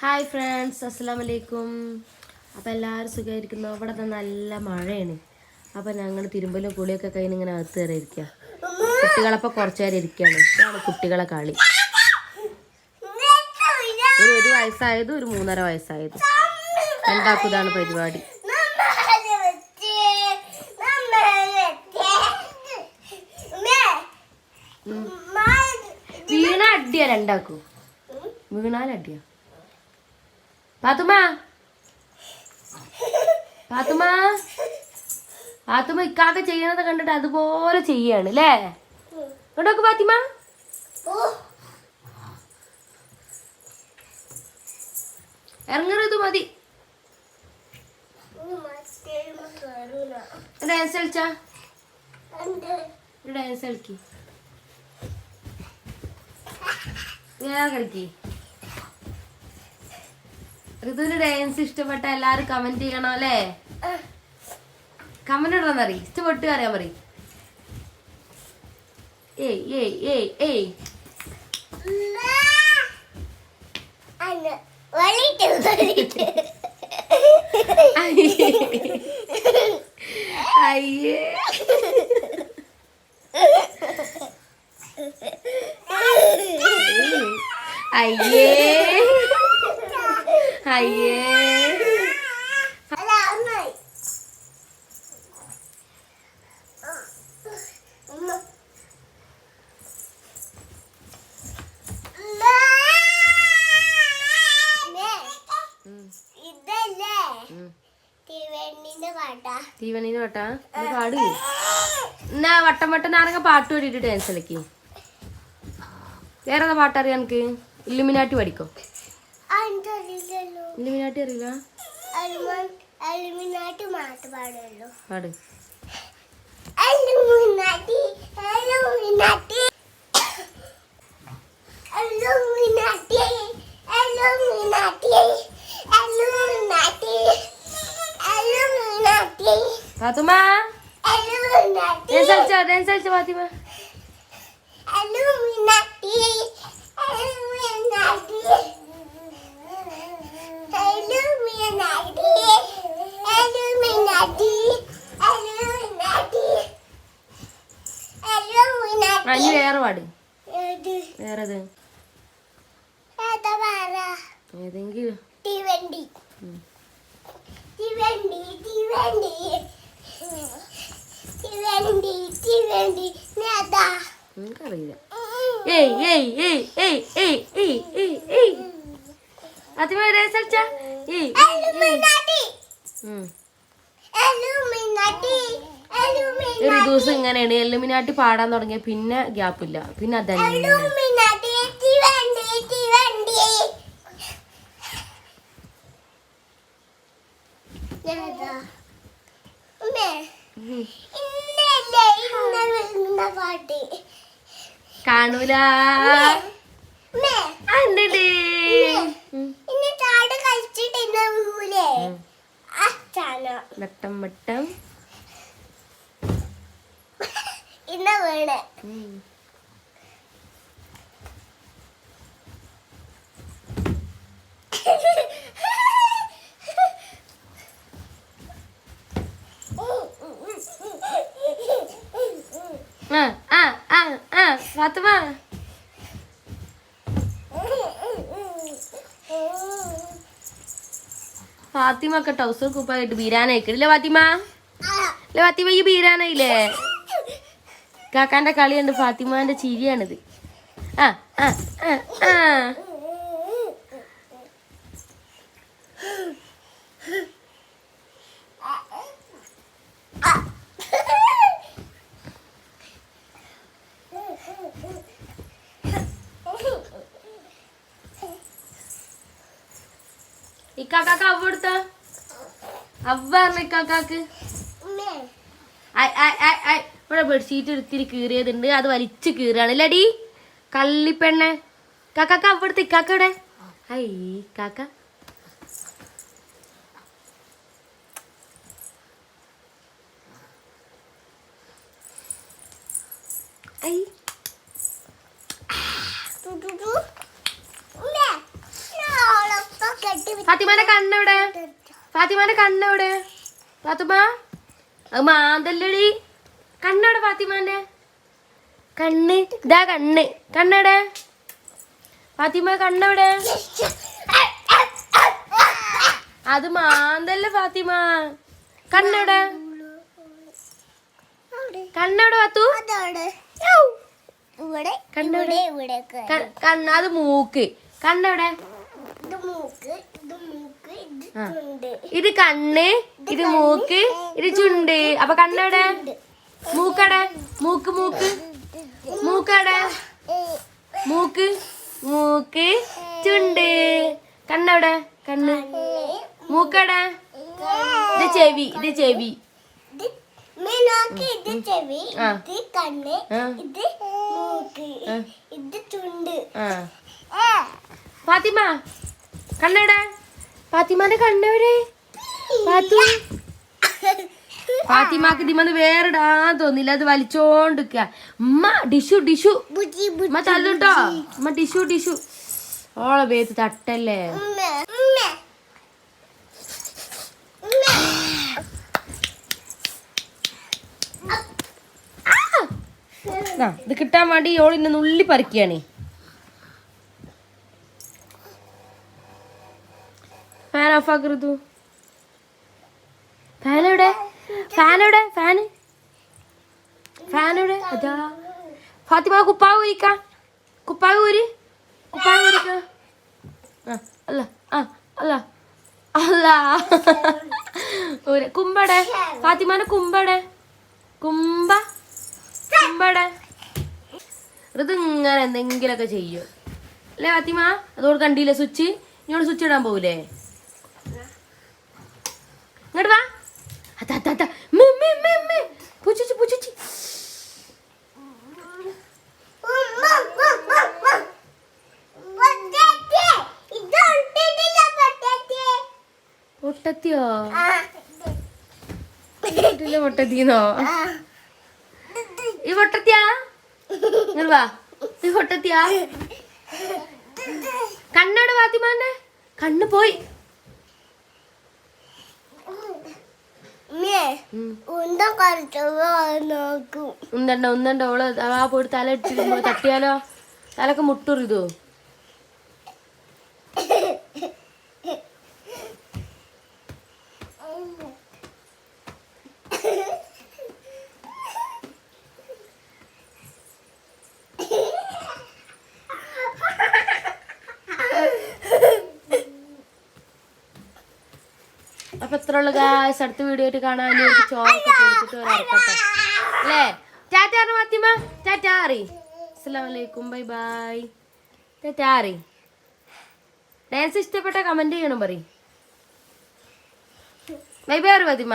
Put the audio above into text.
Hi friends, അസ്സലാമു അലൈക്കും. അപ്പോൾ എല്ലാവരും സുഖമായിരിക്കുന്നു. ഇവിടെ നല്ല മഴയാണ്. അപ്പോൾ ഞങ്ങൾ തിരുമ്പലും കുളിയൊക്കെ കഴിഞ്ഞ് ഇങ്ങനെ അകത്ത് കയറി ഇരിക്കുക. കുട്ടികളപ്പോൾ കുറച്ച് നേരം ഇരിക്കുകയാണ്. ഇതാണ് കുട്ടികളെ കളി. ഒരു വയസ്സായതും ഒരു 3.5 വയസ്സായതും രണ്ടാക്കും ഇതാണ് പരിപാടി. വീണ അടിയാ രണ്ടാക്കും. വീണാലടിയാ. പാത്തുമ്മ ഇക്കാക്ക ചെയ്യണത് കണ്ടിട്ട് അതുപോലെ ചെയ്യാണ് അല്ലേ? കേട്ടോക്ക് പാത്തിമ. ഇറങ്ങരുത്, മതി. ഡാൻസ് കളിച്ചാ ഡാൻസ് കളിക്ക്, കളിക്ക്. ഋതുവിന് ഡാൻസ് ഇഷ്ടപ്പെട്ട എല്ലാരും കമന്റ് ചെയ്യണോ അല്ലേ? കമന്റ് ഇടണമെന്നറി, ഇഷ്ടപ്പെട്ട് അറിയാൻ പറയും. ഏയ് ഏയ് ഏയ് ഏയ് അയ്യേ അയ്യേ അയ്യേ. തീവണ്ണീന്ന് പാട്ടാ പാട്. എന്നാ വട്ടം വട്ടം നാരങ്ങ പാട്ട് പാടിയിട്ട് ഡാൻസ് കളിക്ക്. വേറെ പാട്ടറിയാം എനിക്ക്? ഇല്ലുമിനാട്ടി പഠിക്കോ? ഇല്ലുമിനാട്ടി അറിയില്ല? പാട്. ഫാത്തിമ ഡാൻസ് കളിച്ച ഫാത്തിമ. അനി വേറെ പാട്. വേറെത് ഏതെങ്കിലും എനിക്കറിയില്ല. ഏയ് ഏയ് ഏയ് ഏയ് ഏയ് ഏയ് ഏയ് ഏയ് ഫാത്തിമ ഡാൻസ് കളിച്ചാ. ഒരു ദിവസം ഇങ്ങനെയാണ് എല്ലുമിനാട്ടി പാടാൻ തുടങ്ങിയ പിന്നെ ഗ്യാപ്പില്ല, പിന്നെ അതന്നെ. കാണൂല വട്ടം വട്ടം ഇന്ന വീണ്. ഫാത്തിമ ഫാത്തിമ ഒക്കെ ടൗസർ കുപ്പായിട്ട് ബീരാനായിക്കില്ലേ ഫാത്തിമ? അല്ലേ ഫാത്തിമ ഈ ബീരാനായില്ലേ? കാക്കാന്റെ കളിയുണ്ട്, ഫാത്തിമാന്റെ ചിരിയാണിത്. ആ ആ ആ ആ ഇക്കാക്കാക്ക് അവ എടുത്ത അവ ഇക്കാക്കാക്ക് ഇവിടെ ബെഡ്ഷീറ്റ് എടുത്തിരി കീറിയതുണ്ട്, അത് വലിച്ച് കീറാണ് അല്ലേടി കള്ളിപ്പെണ്ണെ. കാക്കാക്ക അവിടുത്തെ ഇക്കാക്ക ഇവിടെ. ഐ കാക്ക ഐ ഫാത്തിമാന്റെ കണ്ണെവിടെ? ഫാത്തിമാന്റെ കണ്ണെവിടെ? ഫാത്തിമ അത് മാന്തല്ലടി. കണ്ണെവിടെ ഫാത്തിമാന്റെ? കണ്ണ് ഇതാ കണ്ണ്. കണ്ണെവിടെ ഫാത്തിമ? കണ്ണെവിടെ? അത് മാന്തല്ല ഫാത്തിമ. കണ്ണെവിടെ? കണ്ണെവിടെ ഫാത്തു? അത് മൂക്ക്. കണ്ണെവിടെ? ഇത് കണ്ണ്, ഇത് മൂക്ക്, ഇത് ചുണ്ട്. അപ്പൊ കണ്ണെവിടെ? മൂക്കടെ? മൂക്ക് മൂക്ക് മൂക്കടെ? മൂക്ക് മൂക്ക് ചുണ്ട്. കണ്ണെവിടെ? കണ്ണ്. മൂക്കടെ? ഇത് ചെവി. ഇത് ചെവി. ഫാത്തിമ കണ്ണെവിടെ? ഫാത്തിമാന്റെ കണ്ണെവിടെ? ഫാത്തിമാക്ക് ഇതിമന്ന് വേറിടാൻ തോന്നില്ല. അത് വലിച്ചോണ്ടിക്ക. ഉമ്മ ഡിഷു ഡിഷു. ഉമ്മ തല്ലുട്ടോ. ഉമ്മ ഡിഷു ഡിഷു. ഓളെ വേത്ത് തട്ടല്ലേ. ഇത് കിട്ടാൻ വേണ്ടി ഓളിന്നെ നുള്ളി പറിക്കുകയാണ്. ഫാൻ ഓഫ് ആക്കരുത്. ഫാനെവിടെ? ഫാനെവിടെ? ഫാന് ഫാനെവിടെ? അതാ ഫാത്തിമ കുപ്പാവ് ഊരിക്ക. കുപ്പാവ് ഊരി. കുപ്പാവ് ഊരിക്ക. അല്ല അല്ല അല്ല കുമ്പടെ? ഫാത്തിമാന്റെ കുമ്പടെ? കുമ്പടെ? ഇത് ഇങ്ങനെ എന്തെങ്കിലൊക്കെ ചെയ്യും അല്ലേ ഫാത്തിമ? അതോട് കണ്ടില്ലേ സ്വിച്ച്? ഇങ്ങോട്ട് സ്വിച്ച് ഇടാൻ പോകൂലേ? ഇങ്ങോട്ട് വാ. പൂച്ചിച്ച് പൂച്ചിച്ച്. പൊട്ടത്തിയോ? പൊട്ടത്തിന്നോ? ഈ പൊട്ടത്തിയാ? ഇങ്ങോട്ട് വാ. ഈ പൊട്ടത്തിയാ? കണ്ണോട് ഫാത്തിമാന്റെ കണ്ണ് പോയി. ഉന്തണ്ട ഓള് ആ പോയിട്ട് തല ഇട്ടിരുമ്പോ തട്ടിയാലോ? തലക്ക് മുട്ടുറിതോ? അപ്പൊ എത്ര ഉള്ളു ഗായ്സ്. അടുത്ത വീഡിയോ ആയിട്ട് കാണാൻ ചോറൊക്കെ കൊടുത്തിട്ട് ഇറക്കട്ടെ അല്ലേ? ടാറ്റാ ഫാത്തിമ. ടാറ്റാ അറി. അസ്സലാമലൈക്കും. Bye bye. ടാറ്റാ അറി. ഡാൻസ് ഇഷ്ടപ്പെട്ട കമന്റ് ചെയ്യണം പറയും. Bye bye Fathima.